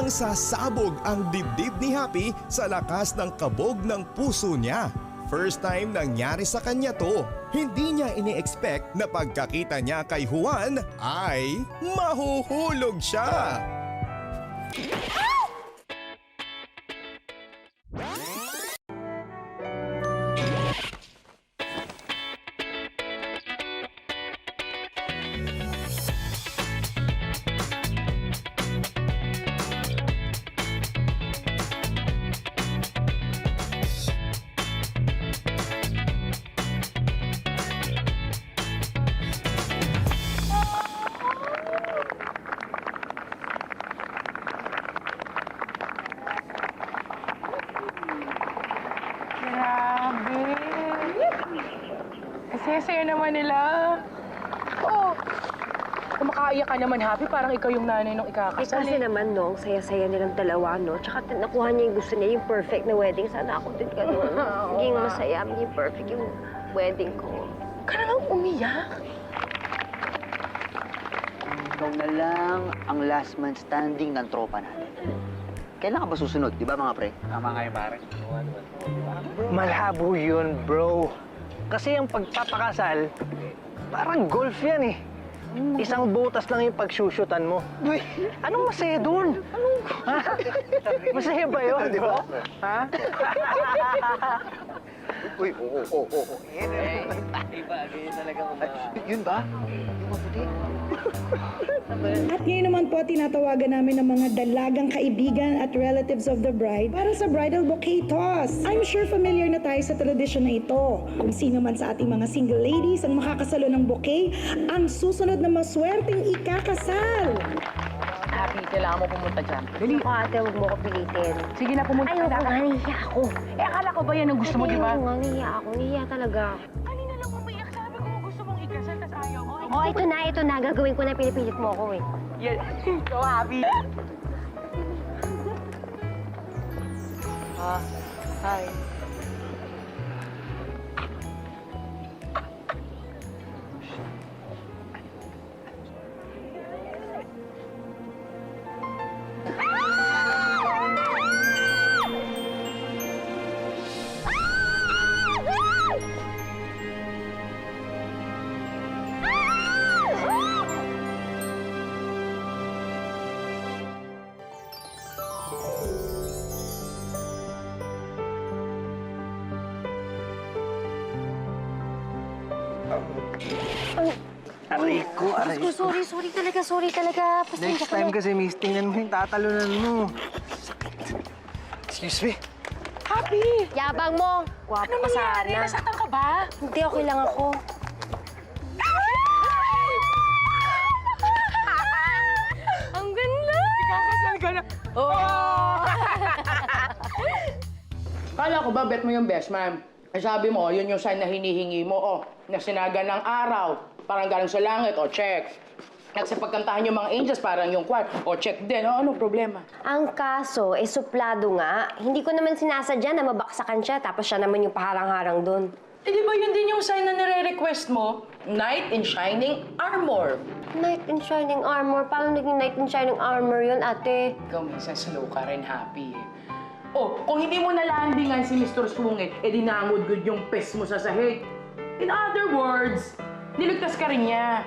Parang sasabog ang dibdib ni Happy sa lakas ng kabog ng puso niya. First time nangyari sa kanya to. Hindi niya ini-expect na pagkakita niya kay Juan ay mahuhulog siya. Grabe. Saya-saya naman nila. Oo. Kumakaiyak ka naman, Happy. Parang ikaw yung nanay nung ikakasal. Kasi naman, no, saya-saya nilang dalawa, no? Tsaka nakuha niya yung gusto niya, yung perfect na wedding. Sana ako din ganun. Maging masaya, maging perfect yung wedding ko. Ka na lang umiyak. Ikaw na lang ang last man standing ng tropa natin. Kailan ka ba susunod, di ba mga pre? Tama nga yung pare. Malabo yun, bro. Kasi ang pagpapakasal, parang golf yan eh. Isang butas lang yung pagsyusyutan mo. Uy, anong masaya dun? Ha? Masaya ba yun, di ba? Ha? Uy, oo. Iba, ganyan talaga kung Yun ba? Yung maputi? At ngayon naman po, tinatawagan namin ng mga dalagang kaibigan at relatives of the bride para sa bridal bouquet toss. I'm sure familiar na tayo sa tradisyon na ito. Kung sino man sa ating mga single ladies ang makakasalo ng bouquet, ang susunod na maswerteng ikakasal. Happy, kailangan mo pumunta dyan. Dali. Ako, ate, huwag mo ko pilitin. Sige na, pumunta Ayoko ka nga, na. nahiya ako. Eh, akala ko ba yan ang gusto mo, di ba? Ayoko nga, nahiya ako. Nahiya talaga. Kanina lang umiyak. Sabi ko gusto mong ikasal, tas ayaw mo. Oh, ito na. Gagawin ko na, pinipilit mo ako eh. Yan. Ikaw, Happy. Hi. Aray ko, aray ko. Sorry talaga. Pasensya Next ka time na. kasi, miss, tingnan mo yung tatalunan mo. Excuse me. Happy! Yabang mo. Gwapo Ano ka nangyari? sana. Nasaktan ka ba? Hindi, okay lang ako. Ang ganda! Kakasal ka na. Oh! Kala ko ba bet mo yung best man? Eh sabi mo, yun yung sign na hinihingi mo, na sinaga ng araw, parang galing sa langit, check. At sa pagkantahan yung mga angels, parang yung choir, check din. Ano problema? Ang kaso, suplado nga. Hindi ko naman sinasadya na mabaksakan siya, tapos siya naman yung paharang-harang doon. Eh di ba yun din yung sign na nire-request mo? Knight in shining armor. Knight in shining armor? Paano naging knight in shining armor yun, ate? Ikaw minsan slow ka rin, Happy. Kung hindi mo nalandingan si Mr. Swungit, dinangod-good yung pes mo sa sahig. In other words, niligtas ka rin niya.